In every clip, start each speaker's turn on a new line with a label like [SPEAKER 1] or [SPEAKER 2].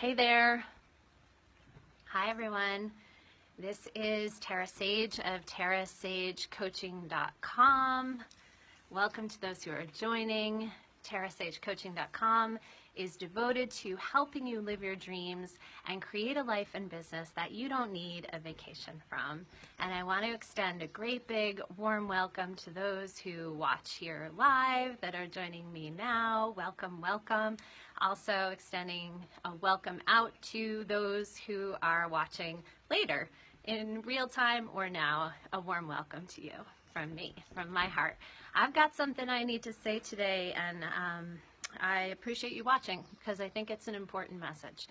[SPEAKER 1] Hey there. Hi everyone. This is Tara Sage of TaraSageCoaching.com. Welcome to those who are joining. TaraSageCoaching.com is devoted to helping you live your dreams and create a life and business that you don't need a vacation from. And I want to extend a great big warm welcome to those who watch here live that are joining me now. Welcome, welcome. Also extending a welcome out to those who are watching later in real time or now. A warm welcome to you from me, from my heart. I've got something I need to say today, and I appreciate you watching because I think it's an important message.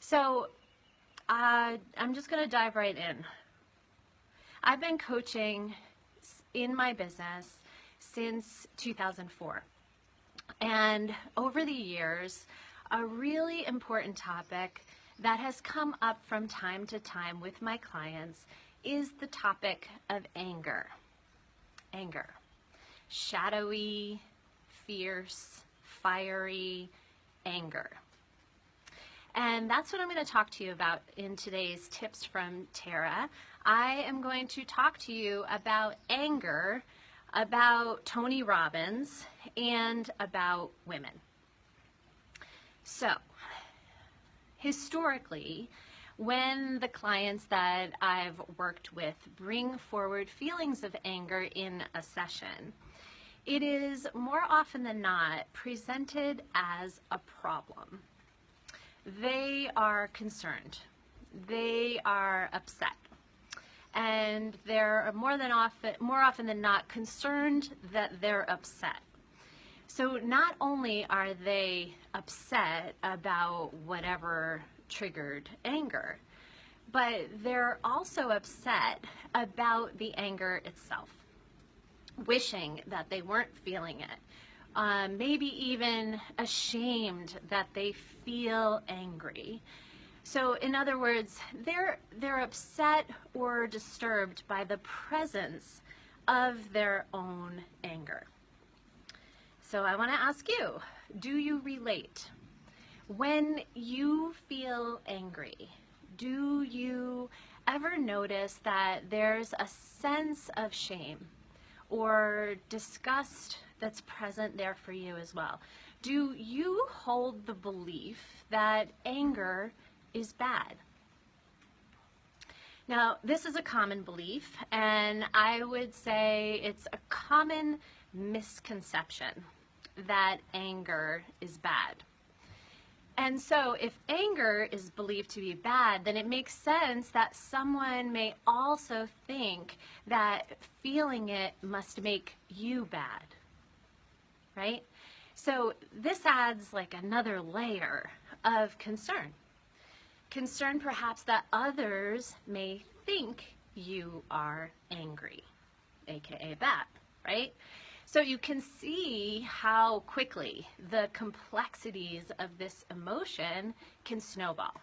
[SPEAKER 1] So I'm just going to dive right in. I've been coaching in my business since 2004. And over the years, a really important topic that has come up from time to time with my clients is the topic of anger. Anger. Shadowy, fierce, fiery anger. And that's what I'm going to talk to you about in today's Tips from Tara. I am going to talk to you about anger, about Tony Robbins, and about women. So, historically, when the clients that I've worked with bring forward feelings of anger in a session, it is more often than not presented as a problem. They are concerned. They are upset. And they're more often than not concerned that they're upset. So not only are they upset about whatever triggered anger, but they're also upset about the anger itself, wishing that they weren't feeling it, maybe even ashamed that they feel angry. So in other words, they're upset or disturbed by the presence of their own anger. So I want to ask you, do you relate? When you feel angry, do you ever notice that there's a sense of shame or disgust that's present there for you as well? Do you hold the belief that anger is bad? Now, this is a common belief, and I would say it's a common misconception that anger is bad. And so if anger is believed to be bad, then it makes sense that someone may also think that feeling it must make you bad, right? So this adds like another layer of concern. Concern perhaps that others may think you are angry, aka bad, right? So you can see how quickly the complexities of this emotion can snowball.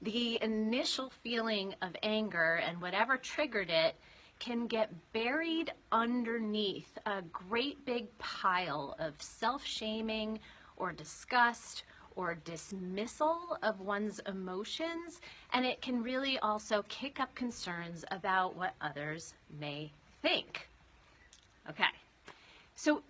[SPEAKER 1] The initial feeling of anger and whatever triggered it can get buried underneath a great big pile of self-shaming or disgust or dismissal of one's emotions, and it can really also kick up concerns about what others may think. Okay, so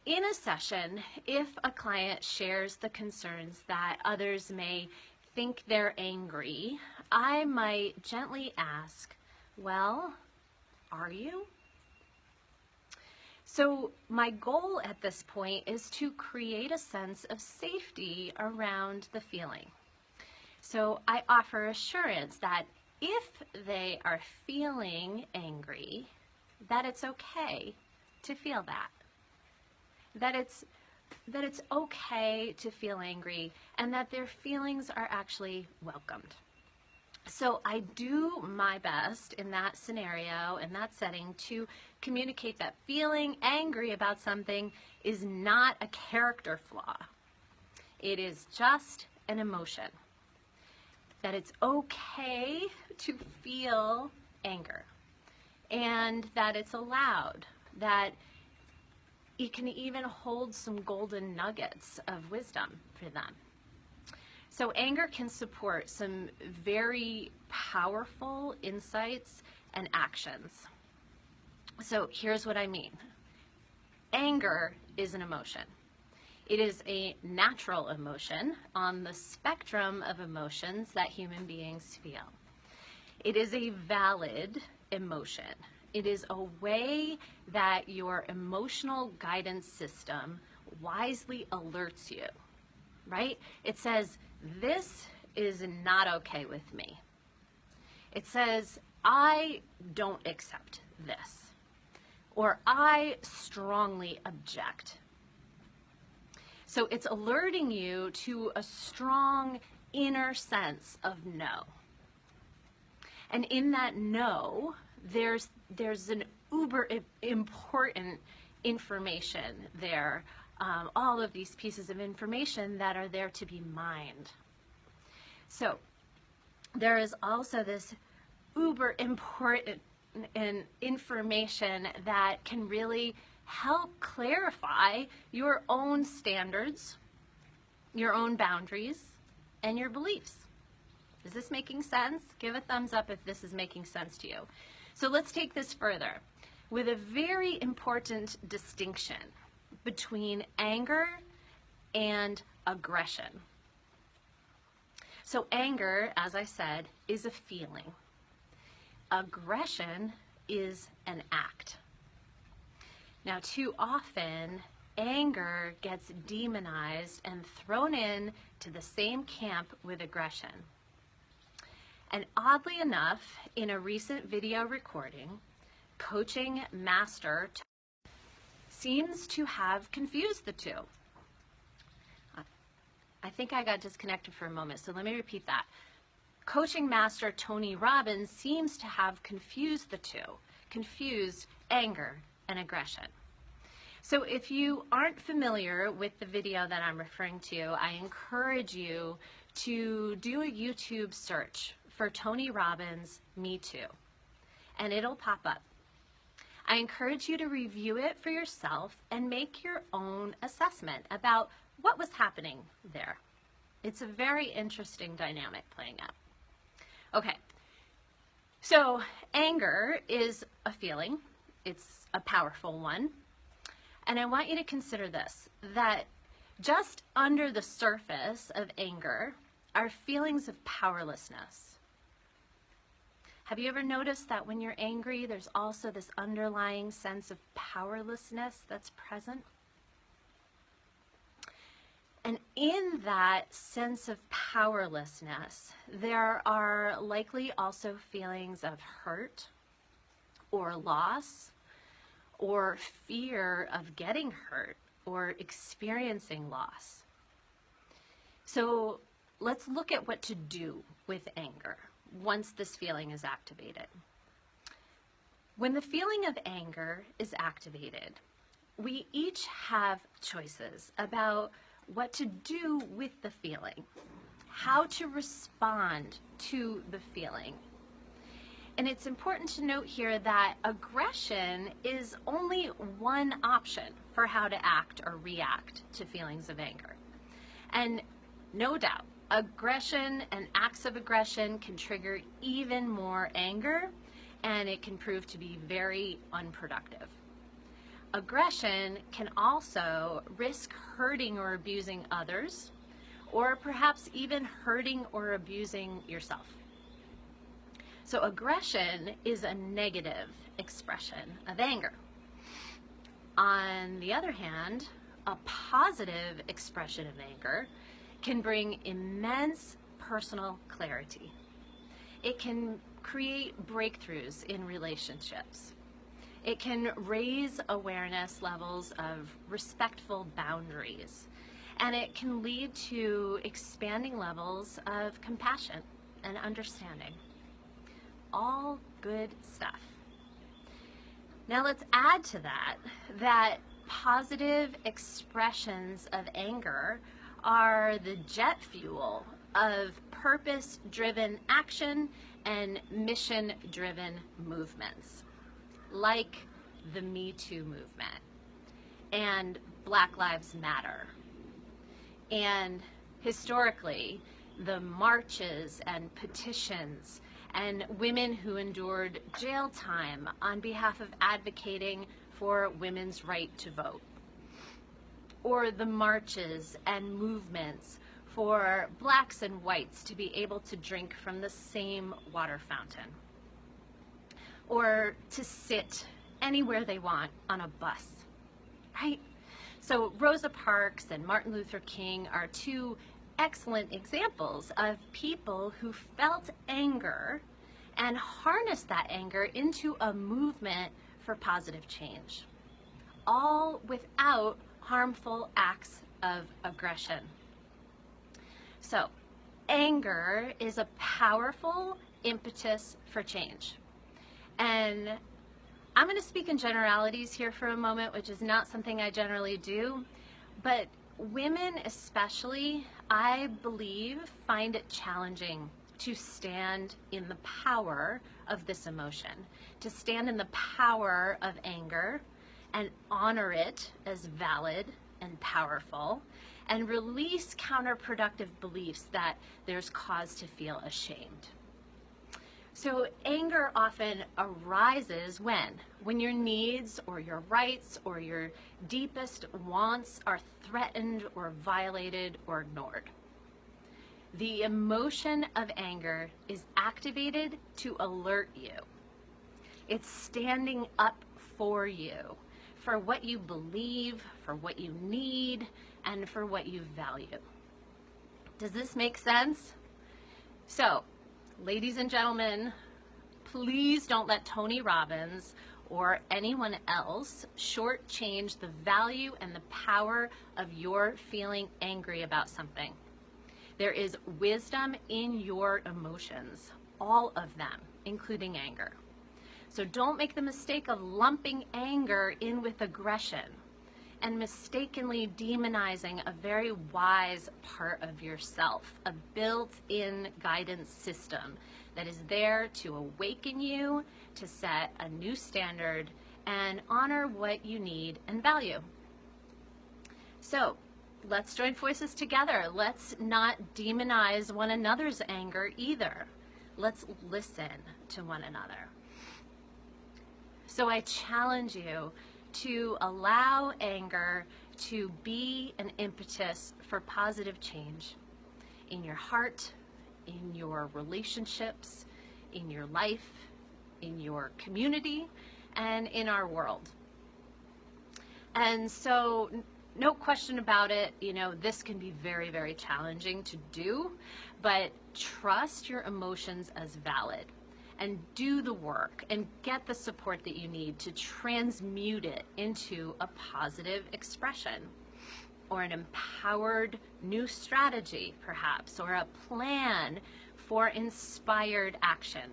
[SPEAKER 1] in a session, if a client shares the concerns that others may think they're angry, I might gently ask, well, are you? So my goal at this point is to create a sense of safety around the feeling. So I offer assurance that if they are feeling angry, that it's okay to feel that it's okay to feel angry, and that their feelings are actually welcomed. So I do my best in that scenario, in that setting, to communicate that feeling angry about something is not a character flaw. It is just an emotion. That it's okay to feel anger, and that it's allowed, that it can even hold some golden nuggets of wisdom for them. So anger can support some very powerful insights and actions. So here's what I mean. Anger is an emotion. It is a natural emotion on the spectrum of emotions that human beings feel. It is a valid emotion. It is a way that your emotional guidance system wisely alerts you, right? It says, this is not okay with me. It says, I don't accept this, or I strongly object. So it's alerting you to a strong inner sense of no. And in that no, there's an uber important information there, all of these pieces of information that are there to be mined. So there is also this uber important information that can really help clarify your own standards, your own boundaries, and your beliefs. Is this making sense? Give a thumbs up if this is making sense to you. So let's take this further with a very important distinction between anger and aggression. So anger, as I said, is a feeling. Aggression is an act. Now, too often, anger gets demonized and thrown in to the same camp with aggression. And oddly enough, in a recent video recording, coaching master seems to have confused the two. I think I got disconnected for a moment, so let me repeat that. Coaching master Tony Robbins seems to have confused the two, confused anger and aggression. So if you aren't familiar with the video that I'm referring to, I encourage you to do a YouTube search for Tony Robbins, Me Too, and it'll pop up. I encourage you to review it for yourself and make your own assessment about what was happening there. It's a very interesting dynamic playing out. Okay, so anger is a feeling. It's a powerful one. And I want you to consider this, that just under the surface of anger are feelings of powerlessness. Have you ever noticed that when you're angry, there's also this underlying sense of powerlessness that's present? And in that sense of powerlessness, there are likely also feelings of hurt or loss or fear of getting hurt or experiencing loss. So let's look at what to do with anger once this feeling is activated. When the feeling of anger is activated, we each have choices about what to do with the feeling, how to respond to the feeling. And it's important to note here that aggression is only one option for how to act or react to feelings of anger. And no doubt, aggression and acts of aggression can trigger even more anger, and it can prove to be very unproductive. Aggression can also risk hurting or abusing others, or perhaps even hurting or abusing yourself. So aggression is a negative expression of anger. On the other hand, a positive expression of anger can bring immense personal clarity. It can create breakthroughs in relationships. It can raise awareness levels of respectful boundaries, and it can lead to expanding levels of compassion and understanding. All good stuff. Now let's add to that positive expressions of anger are the jet fuel of purpose-driven action and mission-driven movements, like the Me Too movement and Black Lives Matter. And historically, the marches and petitions, and women who endured jail time on behalf of advocating for women's right to vote, or the marches and movements for blacks and whites to be able to drink from the same water fountain, or to sit anywhere they want on a bus, right? So Rosa Parks and Martin Luther King are two excellent examples of people who felt anger and harnessed that anger into a movement for positive change, all without harmful acts of aggression. So, anger is a powerful impetus for change. And I'm going to speak in generalities here for a moment, which is not something I generally do, but women especially, I believe, find it challenging to stand in the power of this emotion, to stand in the power of anger and honor it as valid and powerful, and release counterproductive beliefs that there's cause to feel ashamed. So anger often arises when your needs or your rights or your deepest wants are threatened or violated or ignored. The emotion of anger is activated to alert you. It's standing up for you, for what you believe, for what you need, and for what you value. Does this make sense? So, ladies and gentlemen, please don't let Tony Robbins or anyone else shortchange the value and the power of your feeling angry about something. There is wisdom in your emotions, all of them, including anger. So don't make the mistake of lumping anger in with aggression and mistakenly demonizing a very wise part of yourself, a built-in guidance system that is there to awaken you, to set a new standard, and honor what you need and value. So let's join forces together. Let's not demonize one another's anger either. Let's listen to one another. So I challenge you to allow anger to be an impetus for positive change in your heart, in your relationships, in your life, in your community, and in our world. And so, no question about it, this can be very, very challenging to do, but trust your emotions as valid and do the work and get the support that you need to transmute it into a positive expression or an empowered new strategy, perhaps, or a plan for inspired action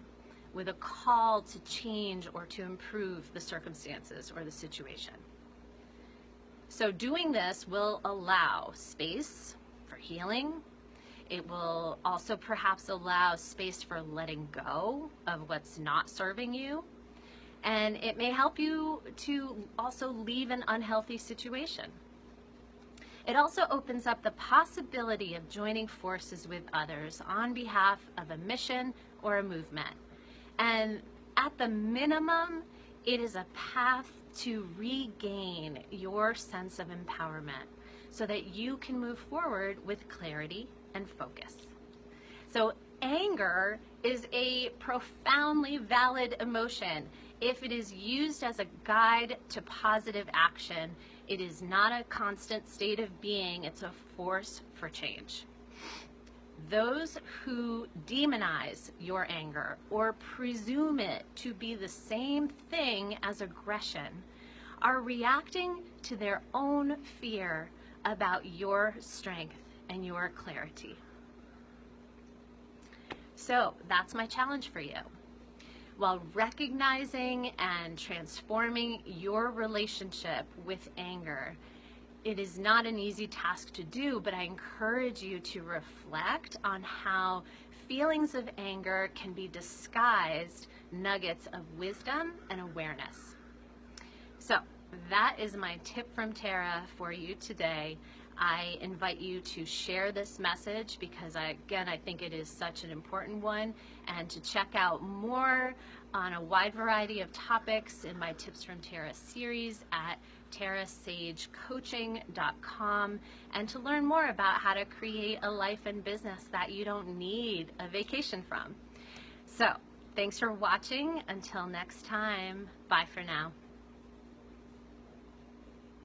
[SPEAKER 1] with a call to change or to improve the circumstances or the situation. So doing this will allow space for healing. It will also perhaps allow space for letting go of what's not serving you. And it may help you to also leave an unhealthy situation. It also opens up the possibility of joining forces with others on behalf of a mission or a movement. And at the minimum, it is a path to regain your sense of empowerment so that you can move forward with clarity and focus. So anger is a profoundly valid emotion. If it is used as a guide to positive action, it is not a constant state of being, it's a force for change. Those who demonize your anger or presume it to be the same thing as aggression are reacting to their own fear about your strength and your clarity. So that's my challenge for you. While recognizing and transforming your relationship with anger, it is not an easy task to do, but I encourage you to reflect on how feelings of anger can be disguised nuggets of wisdom and awareness. So that is my tip from Tara for you today. I invite you to share this message because I think it is such an important one, and to check out more on a wide variety of topics in my Tips from Tara series at tarasagecoaching.com, and to learn more about how to create a life and business that you don't need a vacation from. So, thanks for watching. Until next time, bye for now.